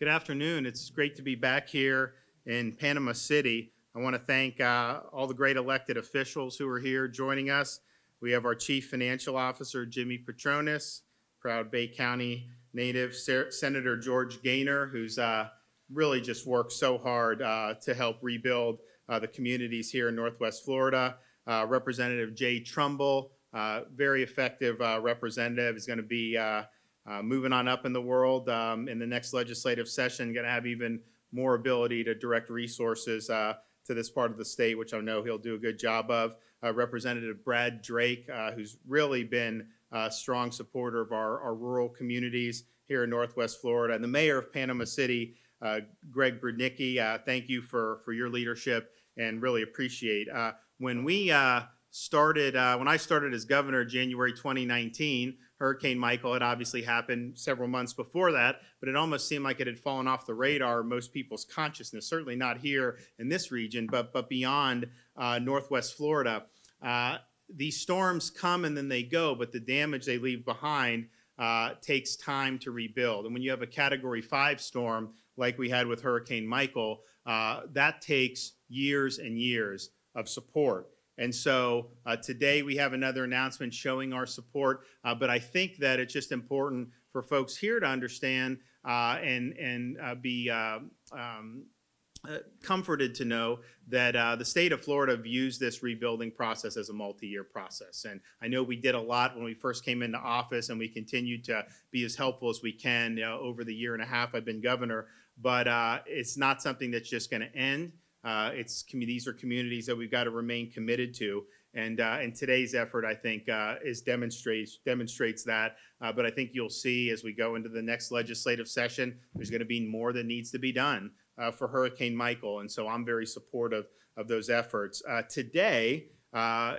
Good afternoon. It's great to be back here in Panama City. I want to thank all the great elected officials who are here joining us. We have our Chief Financial Officer, Jimmy Petronis, proud Bay County native, Senator George Gaynor, who's really just worked so hard to help rebuild the communities here in Northwest Florida. Representative Jay Trumbull, very effective representative, is going to be moving on up in the world in the next legislative session, going to have even more ability to direct resources to this part of the state, which I know he'll do a good job of. Representative Brad Drake, who's really been a strong supporter of our rural communities here in Northwest Florida. And the mayor of Panama City, Greg Brudnicki, thank you for your leadership and really appreciate. When I started as governor January 2019, Hurricane Michael had obviously happened several months before that, but it almost seemed like it had fallen off the radar of most people's consciousness, certainly not here in this region, but beyond Northwest Florida. These storms come and then they go, but the damage they leave behind takes time to rebuild. And when you have a Category 5 storm like we had with Hurricane Michael, that takes years and years of support. And so today we have another announcement showing our support, but I think that it's just important for folks here to understand and be comforted to know that the state of Florida views this rebuilding process as a multi-year process. And I know we did a lot when we first came into office, and we continued to be as helpful as we can over the year and a half I've been governor, but it's not something that's just going to end. These are communities that we've got to remain committed to, and today's effort, I think, demonstrates that. But I think you'll see as we go into the next legislative session, there's going to be more that needs to be done for Hurricane Michael, and so I'm very supportive of those efforts. Today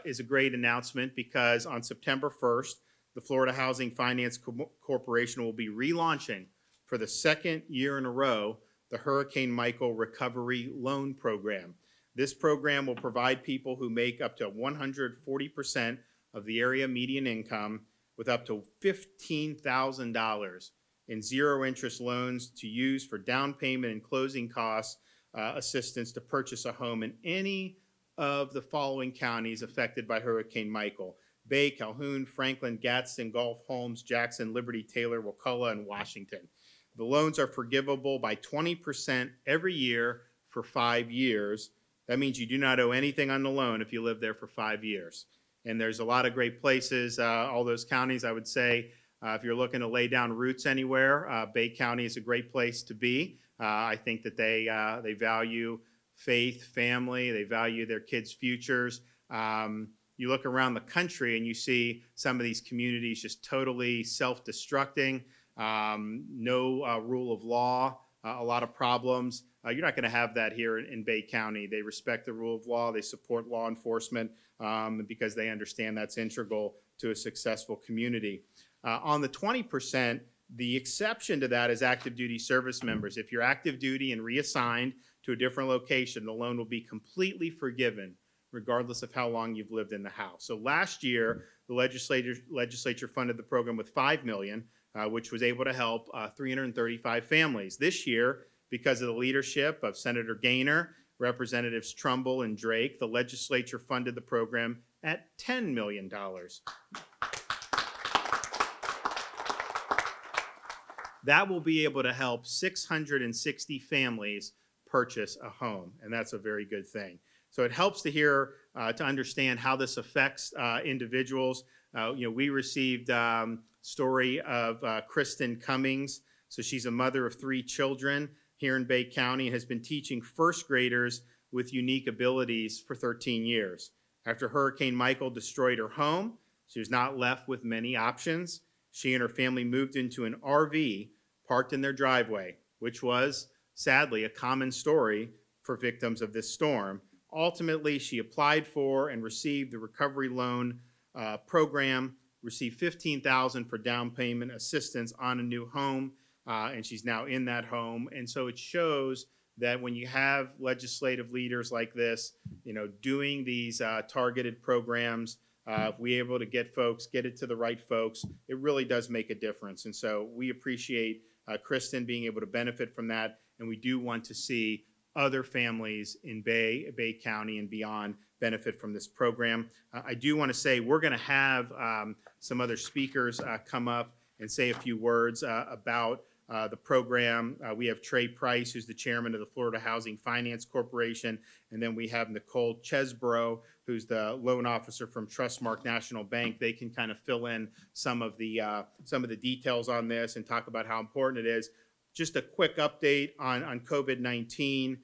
is a great announcement because on September 1st, the Florida Housing Finance Corporation will be relaunching for the second year in a row the Hurricane Michael Recovery Loan Program. This program will provide people who make up to 140% of the area median income with up to $15,000 in zero-interest loans to use for down payment and closing costs assistance to purchase a home in any of the following counties affected by Hurricane Michael: Bay, Calhoun, Franklin, Gadsden, Gulf, Holmes, Jackson, Liberty, Taylor, Wakulla, and Washington. The loans are forgivable by 20% every year for 5 years. That means you do not owe anything on the loan if you live there for 5 years. And there's a lot of great places, all those counties, I would say, if you're looking to lay down roots anywhere, Bay County is a great place to be. I think that they value faith, family, they value their kids' futures. You look around the country and you see some of these communities just totally self-destructing. No rule of law, a lot of problems. You're not going to have that here in Bay County. They respect the rule of law. They support law enforcement because they understand that's integral to a successful community. On the 20%, the exception to that is active duty service members. If you're active duty and reassigned to a different location, the loan will be completely forgiven regardless of how long you've lived in the house. So last year, the legislature funded the program with $5 million. Which was able to help 335 families. This year, because of the leadership of Senator Gaynor, Representatives Trumbull and Drake, the legislature funded the program at $10 million. That will be able to help 660 families purchase a home, and that's a very good thing. So it helps to hear, to understand how this affects individuals. We received story of Kristen Cummings. So she's a mother of 3 children here in Bay County and has been teaching first graders with unique abilities for 13 years. After Hurricane Michael destroyed her home, she was not left with many options. She and her family moved into an RV parked in their driveway, which was sadly a common story for victims of this storm. Ultimately, she applied for and received the recovery loan program, received $15,000 for down payment assistance on a new home, and she's now in that home. And so it shows that when you have legislative leaders like this, doing these targeted programs, if we're able to get it to the right folks, it really does make a difference. And so we appreciate Kristen being able to benefit from that, and we do want to see other families in Bay County and beyond benefit from this program. I do want to say we're going to have some other speakers come up and say a few words about the program. We have Trey Price, who's the chairman of the Florida Housing Finance Corporation, and then we have Nicole Chesbrough, who's the loan officer from Trustmark National Bank. They can kind of fill in some of the details on this and talk about how important it is. Just a quick update on COVID-19.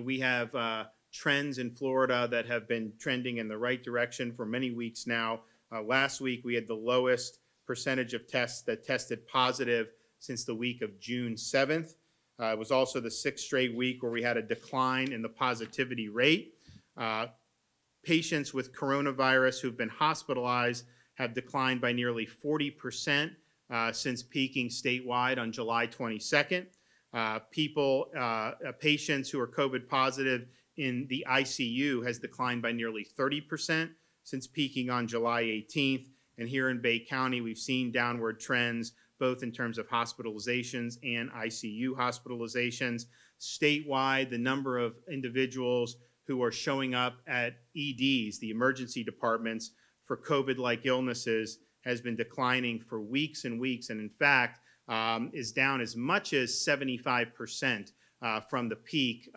We have trends in Florida that have been trending in the right direction for many weeks now. Last week, we had the lowest percentage of tests that tested positive since the week of June 7th. It was also the 6th straight week where we had a decline in the positivity rate. Patients with coronavirus who've been hospitalized have declined by nearly 40% since peaking statewide on July 22nd. Patients who are COVID positive in the ICU has declined by nearly 30% since peaking on July 18th. And here in Bay County, we've seen downward trends both in terms of hospitalizations and ICU hospitalizations. Statewide, the number of individuals who are showing up at EDs, the emergency departments, for COVID-like illnesses has been declining for weeks and weeks, and in fact, is down as much as 75% from the peak,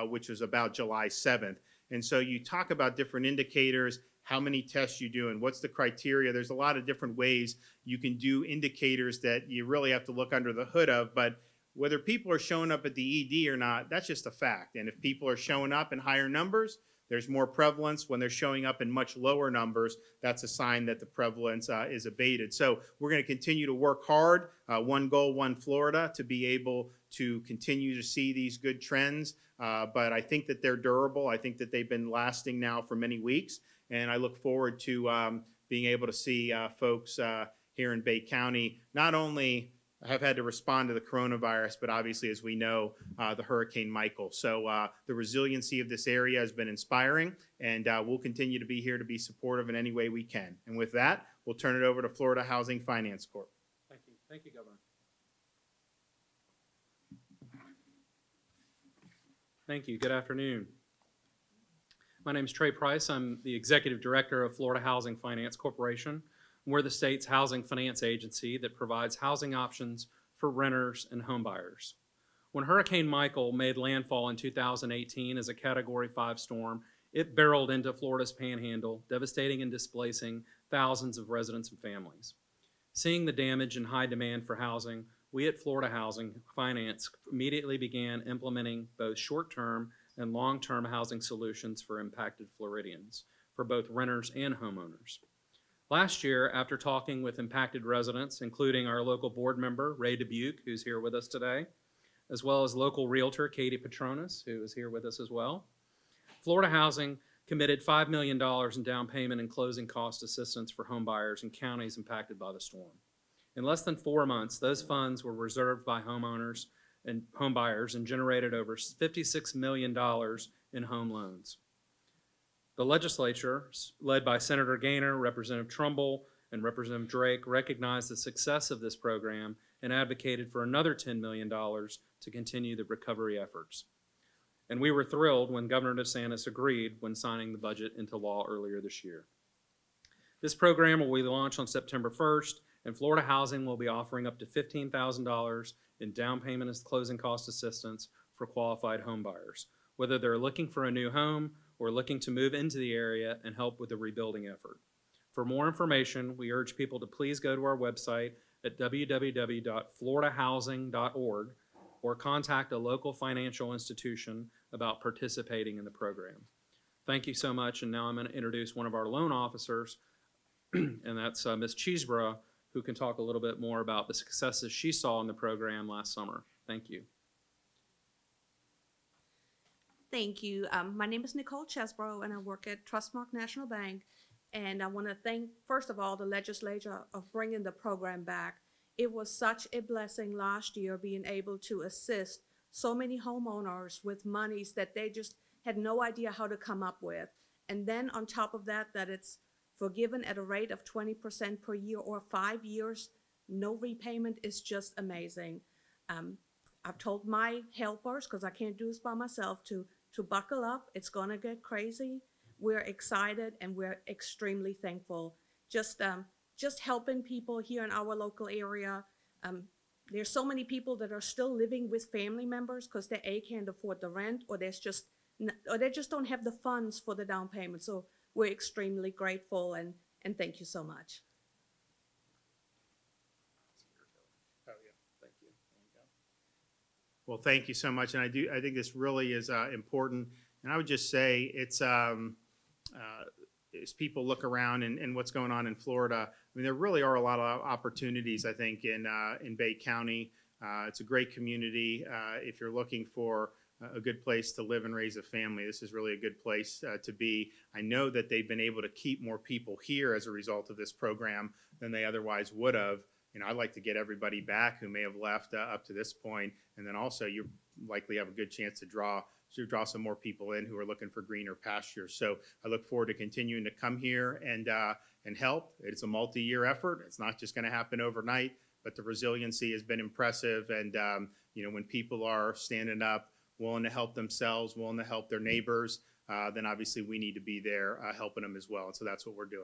which was about July 7th. And so you talk about different indicators, how many tests you do, and what's the criteria. There's a lot of different ways you can do indicators that you really have to look under the hood of, but whether people are showing up at the ED or not, that's just a fact. And if people are showing up in higher numbers, there's more prevalence. When they're showing up in much lower numbers, that's a sign that the prevalence is abated. So we're going to continue to work hard, one goal, one Florida, to be able to continue to see these good trends. But I think that they're durable. I think that they've been lasting now for many weeks. And I look forward to being able to see folks here in Bay County not only have had to respond to the coronavirus, but obviously, as we know, the Hurricane Michael. So the resiliency of this area has been inspiring, and we'll continue to be here to be supportive in any way we can. And with that, we'll turn it over to Florida Housing Finance Corp. Thank you. Thank you, Governor. Thank you. Good afternoon. My name is Trey Price. I'm the Executive Director of Florida Housing Finance Corporation. We're the state's housing finance agency that provides housing options for renters and home buyers. When Hurricane Michael made landfall in 2018 as a Category 5 storm, it barreled into Florida's panhandle, devastating and displacing thousands of residents and families. Seeing the damage and high demand for housing, we at Florida Housing Finance immediately began implementing both short-term and long-term housing solutions for impacted Floridians, for both renters and homeowners. Last year, after talking with impacted residents, including our local board member, Ray Dubuque, who's here with us today, as well as local realtor, Katie Petronis, who is here with us as well, Florida Housing committed $5 million in down payment and closing cost assistance for home buyers in counties impacted by the storm. In less than 4 months, those funds were reserved by homeowners and home buyers and generated over $56 million in home loans. The legislature, led by Senator Gaynor, Representative Trumbull, and Representative Drake, recognized the success of this program and advocated for another $10 million to continue the recovery efforts. And we were thrilled when Governor DeSantis agreed when signing the budget into law earlier this year. This program will be launched on September 1st, and Florida Housing will be offering up to $15,000 in down payment and closing cost assistance for qualified home buyers, whether they're looking for a new home or looking to move into the area and help with the rebuilding effort. For more information, we urge people to please go to our website at www.floridahousing.org or contact a local financial institution about participating in the program. Thank you so much, and now I'm going to introduce one of our loan officers, and that's Ms. Chesbrough, who can talk a little bit more about the successes she saw in the program last summer. Thank you. Thank you. My name is Nicole Chesbrough, and I work at Trustmark National Bank. And I want to thank, first of all, the legislature of bringing the program back. It was such a blessing last year being able to assist so many homeowners with monies that they just had no idea how to come up with. And then on top of that, that it's forgiven at a rate of 20% per year or 5 years, no repayment is just amazing. I've told my helpers, because I can't do this by myself, to buckle up. It's gonna get crazy. We're excited and we're extremely thankful. Just helping people here in our local area. There's so many people that are still living with family members because they can't afford the rent, or or they just don't have the funds for the down payment. So we're extremely grateful and thank you so much. Oh, yeah. Thank you. There you go. Well, thank you so much, and I think this really is important. And I would just say it's as people look around and what's going on in Florida, I mean, there really are a lot of opportunities, I think, in Bay County. It's a great community. If you're looking for a good place to live and raise a family, this is really a good place to be. I know that they've been able to keep more people here as a result of this program than they otherwise would have. You know, I'd like to get everybody back who may have left up to this point, and then also you likely have a good chance to draw some more people in who are looking for greener pastures. So I look forward to continuing to come here and help. It's a multi-year effort. It's not just going to happen overnight, but the resiliency has been impressive. And you know, when people are standing up, willing to help themselves, willing to help their neighbors, then obviously we need to be there helping them as well. And so that's what we're doing.